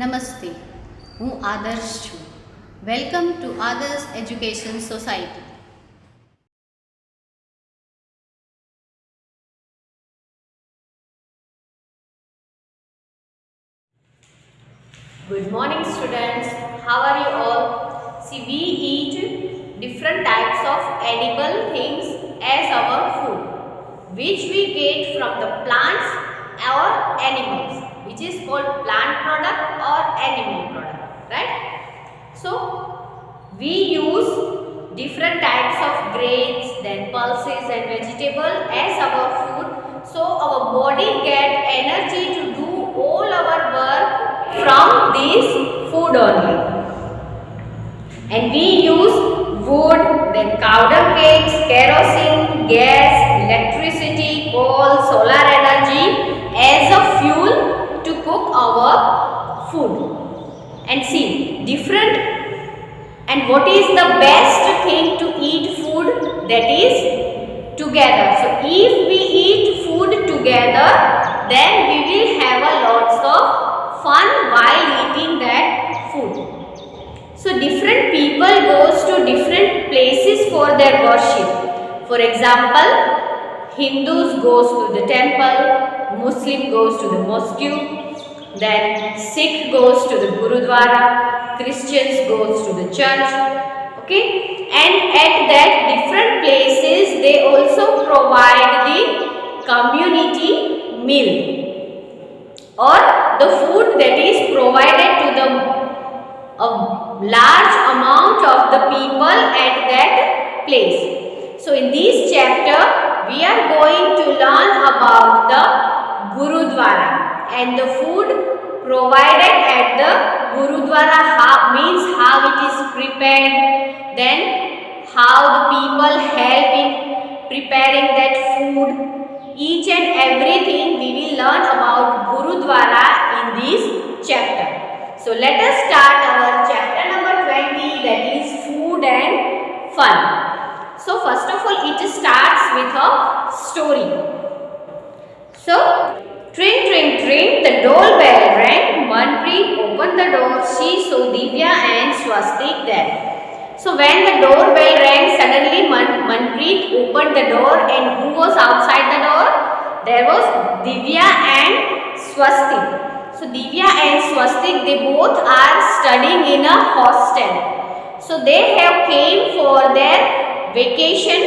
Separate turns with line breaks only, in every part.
નમસ્તે, હું આદર્શ છું. વેલકમ ટુ આદર્શ education society.
Good morning students, how are you all? See, we eat different types of edible things as our food, which we get from the plants or animals, which is called plant product or animal product, right? So, we use different types of grains, then pulses and vegetable as our food, so our body get energy to do all our work from this food only. And we use wood, then powder cakes, kerosene, gas, electricity, coal, solar energy as a fuel to cook our food. And see, different and what is the best thing to eat food? That is together. So if we eat food together, then we will have a lots of fun while eating that food. So different people goes to different places for their worship. For example, Hindus goes to the temple, Muslim goes to the mosque, then Sikh goes to the Gurudwara, Christians goes to the church. Okay, and at that different places they also provide the community meal or the food that is provided to the a large amount of the people at that place. So in this chapter we are going to learn about the Gurudwara and the food provided at the Gurudwara, means how it is prepared, then how the people help in preparing that food. Each and everything we will learn about Gurudwara in this chapter. So let us start our chapter number 20, that is food and fun. So first of all it starts with a story. So tring tring tring, the doorbell rang. Manpreet opened the door. She saw Divya and Swastik there. So when the doorbell rang, suddenly Manpreet opened the door, and who was outside the door? There was Divya and Swastik. So Divya and Swastik, they both are studying in a hostel. So they have came for their vacation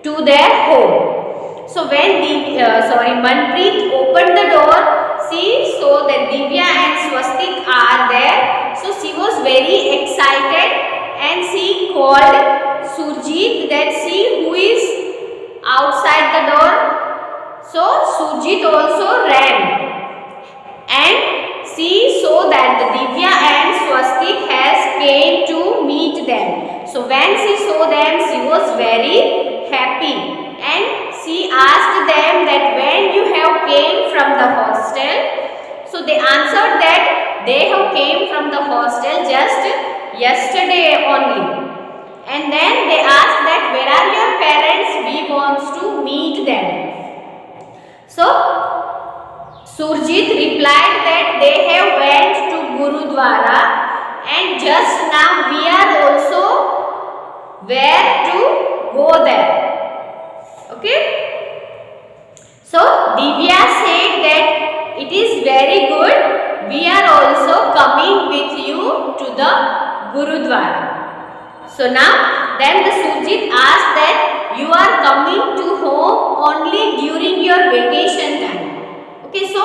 to their home. So when Manpreet opened the door, she saw that Divya and Swastik are there. So she was very excited and she called Surjit, that see who is outside the door. So Surjit also ran and she saw that the Divya and Swastik has came to meet them. So when she saw them, she was very happy and she asked them that when you have came from the hostel. So they answered that they have came from the hostel just yesterday only. And then they asked that where are your parents? We want to meet them. So Surjit replied that they have went to Gurudwara and just now we are also where to go there. Okay. So Divya said that it is very good. We are also coming with you to the Gurudwara. So now then the Surjit asked that you are coming to home only during your vacation time. Okay, so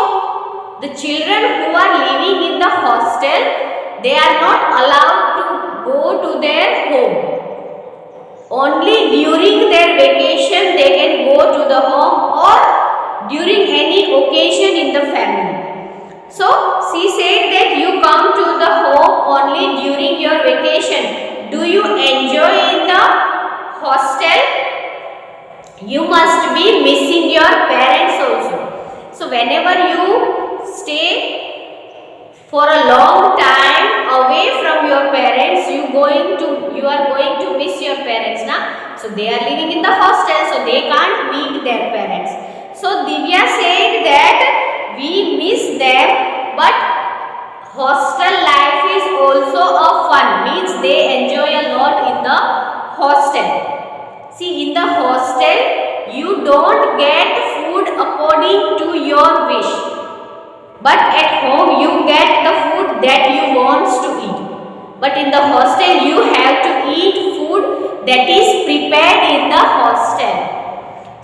the children who are living in the hostel, they are not allowed to go to their home. Only during their vacation they can go to the home or during any occasion in the family. So she said that you come to the home only during your vacation. Do you enjoy in the hostel? You must be missing your parents also. So whenever you stay for a long time away from your parents, you are going to miss your parents now. So they are living in the hostel, so they can't meet their parents. So Divya said that we miss them, but hostel life is also a fun, means they enjoy a lot in the hostel. See, in the hostel you don't get food according to your wish, but at home you get the food that you want to eat. But in the hostel you have to eat food that is prepared in the hostel.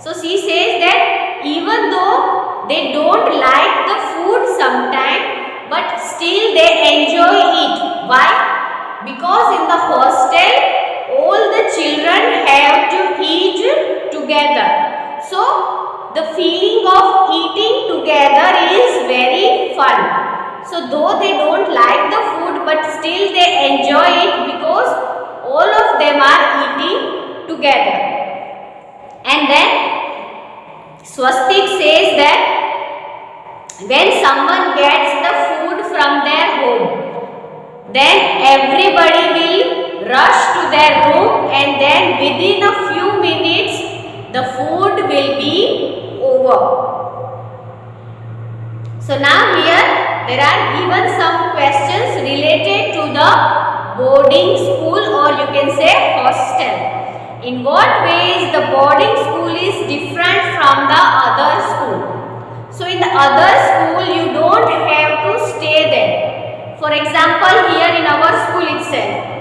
So she says that even though they don't like the food sometimes, but still they enjoy it. Why? Because in the hostel all the children have to eat together. So the feeling of eating together is very fun. So though they don't like the food, but still they enjoy it because all of them are eating together. And then Swastik says that when someone gets the food from their home, then everybody will rush to their room, and then within a few minutes the food will be over. So now here there are given some questions related to the boarding school, or you can say hostel. In what ways the boarding school is different from the other school? So in the other school you don't have to stay there. For example, here in our school itself,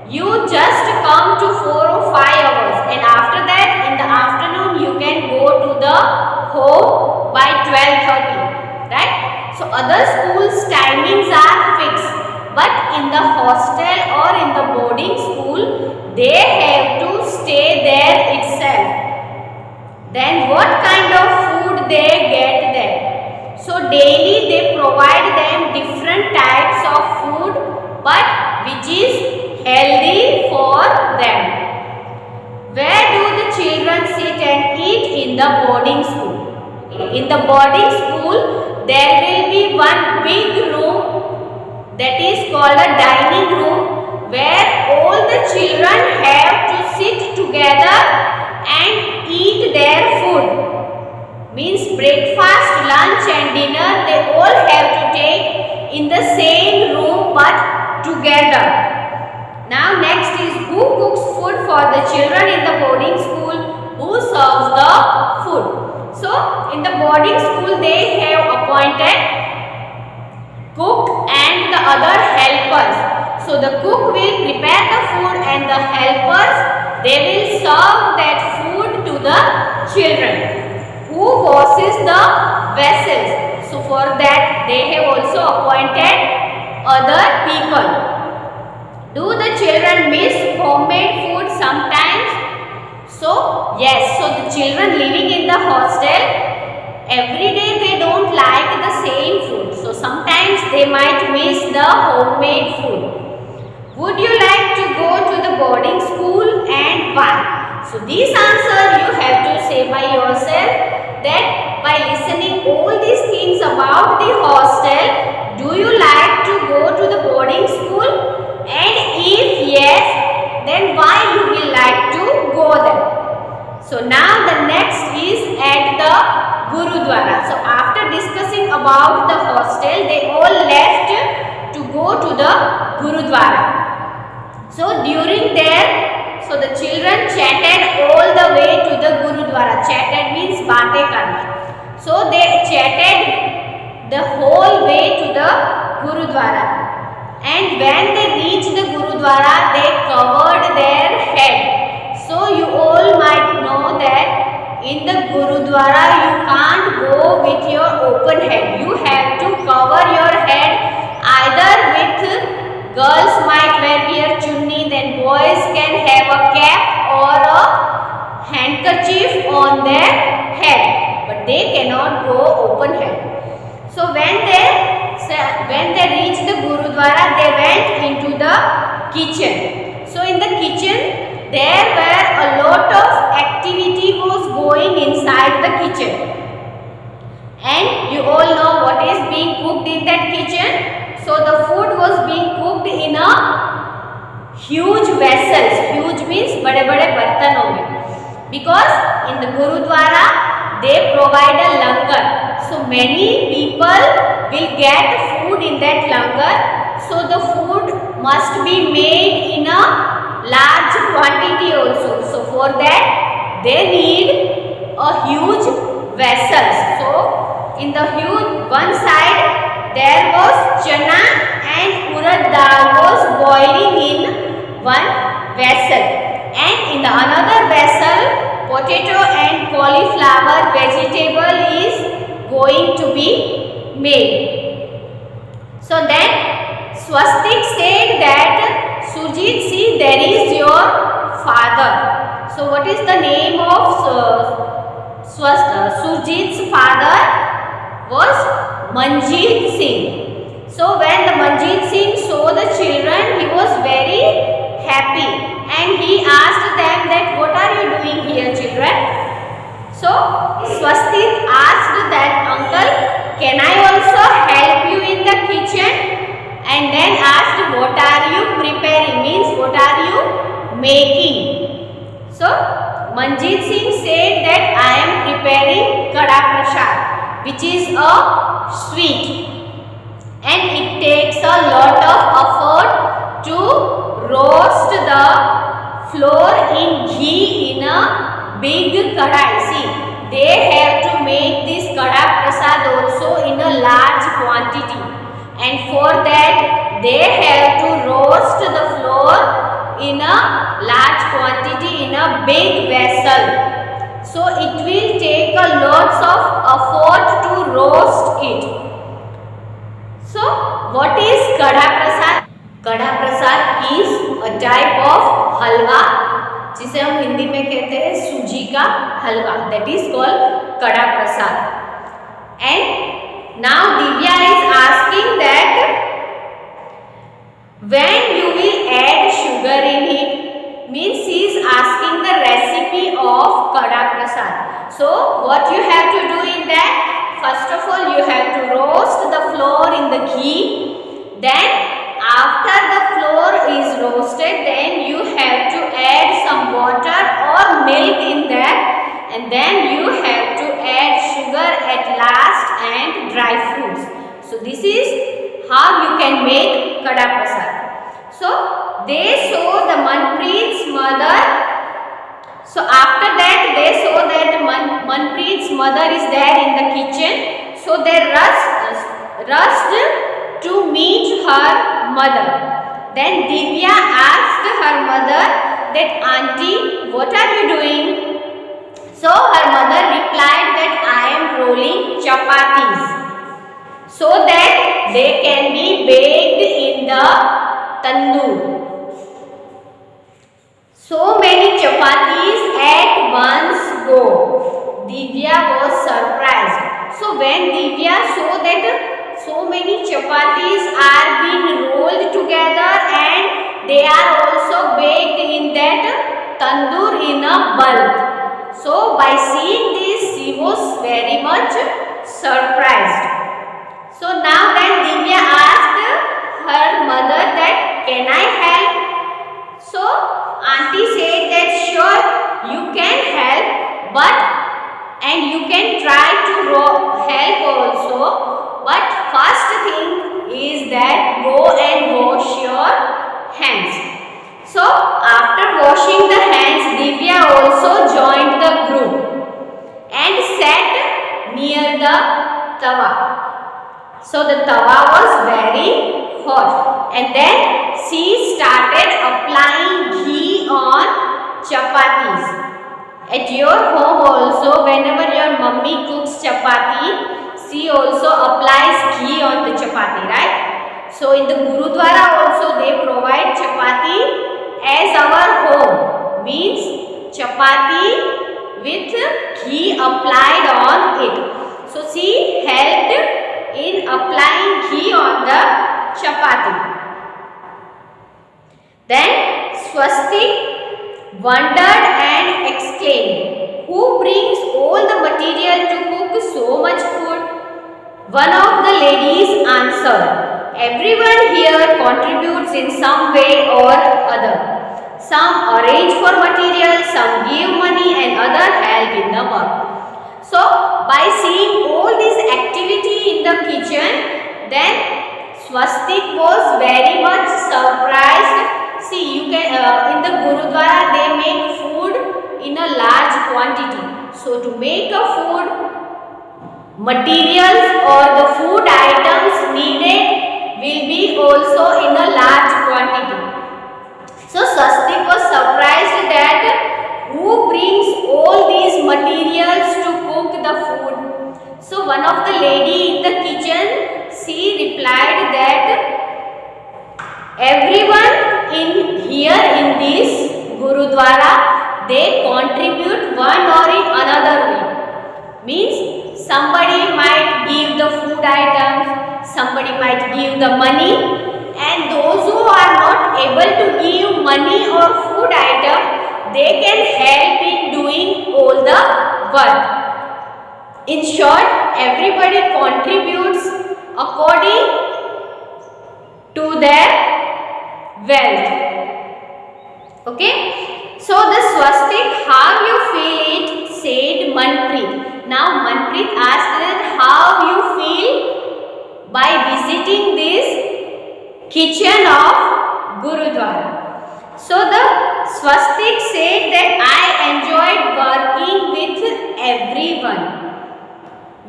you just come to 4 or 5 hours, and after that in the afternoon you can go to the home by 12:30, right? So other schools timings are fixed, but in the hostel or in the boarding school they have to stay there itself. Then what kind of food they get there? So daily they provide them different types of food, but which is healthy for them. Where do the children sit and eat in the boarding school? In the boarding school there will be one big room that is called a dining room, where all the children have to sit together and eat their food. Means breakfast, lunch and dinner they all have to take in the same room but together. Now next is, who cooks food for the children in the boarding school? Who serves the food? So in the boarding school they have appointed cook and the other helpers. So the cook will prepare the food and the helpers, they will serve that food to the children. Who washes the vessels? So for that they have also appointed other people. Do the children miss homemade food sometimes? So yes, so the children living in the hostel, every day they don't like the same food. So sometimes they might miss the homemade food. Would you like to go to the boarding school, and why? So this answer you have to say by yourself, that by listening all these things about the hostel, do you like to go to the boarding school? And if yes, then why you will like to go there? So now the next is at the Gurudwara. So after discussing about the hostel, they all left to go to the Gurudwara. So during there, so the children chatted all the way to the Gurudwara. Chatted means baate karna. So they chatted the whole way to the Gurudwara. And when they reached the Gurudwara, they covered their head. So you all might know that in the Gurudwara you can't go with your open head. You have to cover your head either with, girls might wear chunni, then boys can have a cap or a handkerchief on their head, but they cannot go open head. So when they reached the Gurudwara, they went into the kitchen. So in the kitchen there were a lot of activity was going inside the kitchen, and you all know what is being cooked in that kitchen. So the food was being cooked in a huge vessels. Huge means बड़े-बड़े बर्तनों में, because in the Gurudwara they provide a langar. So many people will get food in that langar. So the food must be made in a large quantity also. So for that they need a huge vessels. So in the huge one side there was chana and urad dal was boiling in one vessel, and in the another vessel potato and cauliflower vegetable is going to be made. So then Swastik said that, Surjit, see, there is your father. So what is the name of Surjit's father? Was Manjeet Singh. So when the Manjeet Singh saw the children, he was very happy and he asked them that, what are you doing here, children? So Swastik asked that, uncle, can I also help you in the kitchen? And then asked, what are you preparing? Means what are you making? So Manjeet Singh said that I am preparing Kada Prasad, which is a sweet, and it takes a lot of effort to roast the flour in ghee in a big kadai. See, they have to make this Kada Prasad also in a large quantity, and for that they have to roast the flour in a large quantity in a big vessel. So it will take a lots of effort to roast it. So what is Kada Prasad? Kada Prasad is a type of halwa, जिसे हम हिंदी में कहते हैं सूजी का हलवा. That is called Kada Prasad. And now Divya is asking that when you will add sugar in it, means she is asking the recipe of Kada Prasad. So what you have to do in that? First of all, you have to roast the flour in the ghee. Then after the flour is roasted, then you have to add some water or milk in that, and then you have to add sugar at last and dry fruits. So this is how you can make Kada Prasad. So they saw the Manpreet's mother. So after that they saw that Manpreet's mother is there in the kitchen. So they rushed to meet her mother. Then Divya asked her mother that, auntie, what are you doing? So her mother replied that I am rolling chapatis so that they can be baked in the tandoor. So many chapatis at once go. Divya was surprised. So when Divya saw that so many chapatis are being rolled together and they are also baked in that tandoor in a bulk. So by seeing this, she was very much surprised. So now then Divya asked her mother that, can I help? So auntie said that, sure, you can help, but and you can try to help also, but first thing is that go and wash your hands. So after washing the hands, Divya also joined the group and sat near the tawa. So the tawa was very hot, and then she started applying ghee on chapatis. At your home also, whenever your mummy cooks chapati, she also applies ghee on the chapati, right? So in the Gurudwara also they provide chapati as our home, means chapati with ghee applied on it. So she helped in applying ghee on the chapati. Then Swastik wondered and exclaimed, who brings all the material to cook so much food? One of the ladies answered, everyone here contributes in some way or other. Some arrange for material, some give money, and other help in the work. So by seeing all this activity in the kitchen, then Swastik was very much surprised. See, you can in the Gurudwara they make food in a large quantity. So to make a food, materials or the food items needed will be also in a large quantity. So Swastik was surprised that who brings all these materials to cook the food. So one of the lady in the kitchen, she replied that everyone in here in this Gurudwara, they contribute one or in another way. Means somebody might give the food items, somebody might give the money, and those who are not able to give money or food item, they can help in doing all the work. In short, everybody contributes according to their wealth. Okay. So the Swastik, how you feel it, said Manpreet. Now Manpreet asked that how you feel by visiting this kitchen of Gurudwara. So the Swastik said that I enjoyed working with everyone.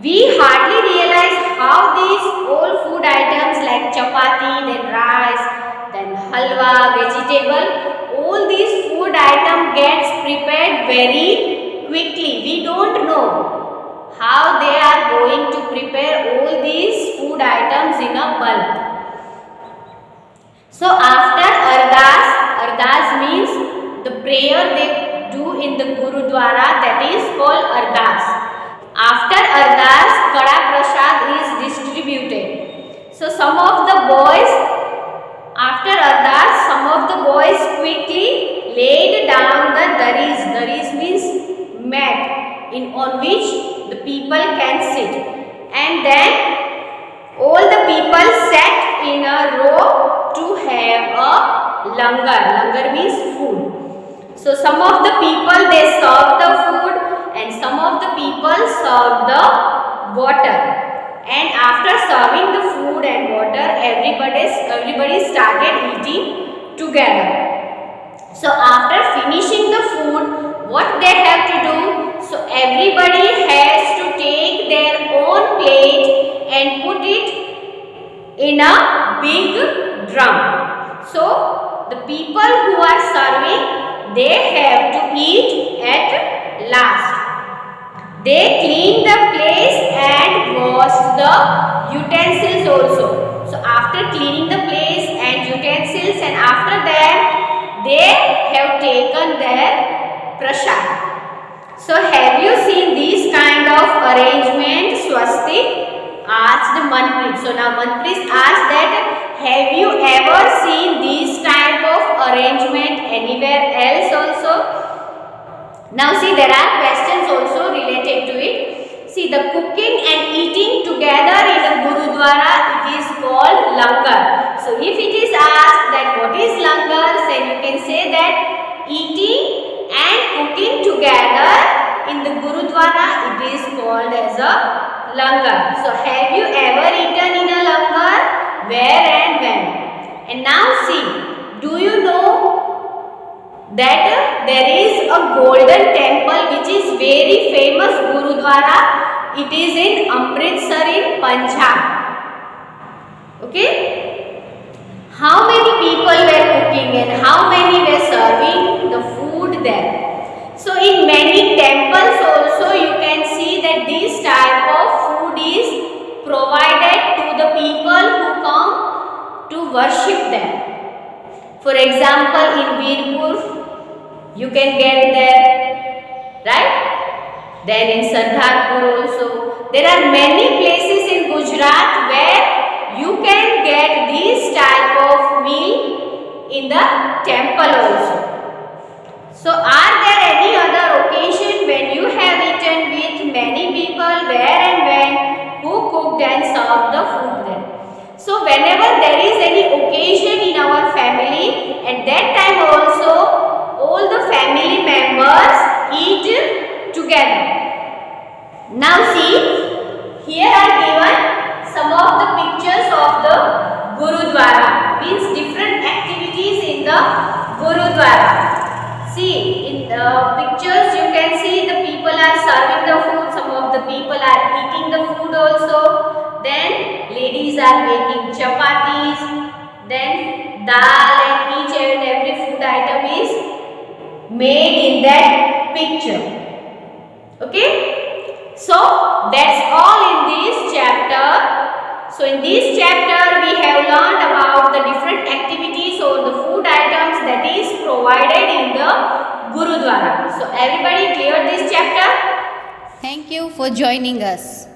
We hardly realize how these all food items like chapati, then rice, then halwa, vegetable, all these food item gets prepared very quickly. We don't know how they are going to prepare all these food items in a bulk. So after Ardas means the prayer they do in the Gurudwara, that is called Ardas. After Ardas, Kada Prasad is distributed. So some of the boys, after Ardas, some of the boys quickly laid down the daris. Daris means mat on which the people can sit. And then all the people sat in a row to have a langar. Langar means food. So some of the people they serve the food and some of the people serve the water. And after serving the food and water, everybody started eating together. So after finishing the food, what they have to do? So everybody has to take their own plate and put it in a big drum. So the people who are serving, they have to eat at last. They clean the place and wash the utensils also. So after cleaning the place and utensils, and after that they have taken their prasad. So have you seen these kind of arrangement? Swastik asked Manpreet. So now Manpreet asked that have you ever seen this type of arrangement anywhere else also? Now see, there are questions also related to it. See, the cooking and eating together in a Gurudwara, it is called langar. So if it is asked that what is langar, then you can say that eating and cooking together in the Gurudwara, it is called as a langar. So have you ever eaten in a langar? Where and when? And now see, do you know that there is a golden temple which is very famous Gurudwara? It is in Amritsar in Punjab. Okay? How many people were cooking and how many were serving the food there? So in many temples also you can see that this type of food is provided to the people who come to worship them. For example, in Virpur, you can get there, right? Then in Sardharpur also. There are many places in Gujarat where you can get this type of meal in the temple also. So are there any other occasion when you have eaten with many people? Where and when? Who cooked and served the food there? So whenever there is any occasion in our family, at that time also all the family members eat together. Now see, here are given some of the pictures means different activities in the Gurudwara. See, in the pictures you can see the people are serving the food, some of the people are eating the food also. Then ladies are making chapatis, then dal and each and every food item is made in that picture. Okay? So, that's all in this chapter. So, in this chapter we have learned about the different activities or the food items that is provided in the Gurudwara. So, everybody clear this chapter?
Thank you for joining us.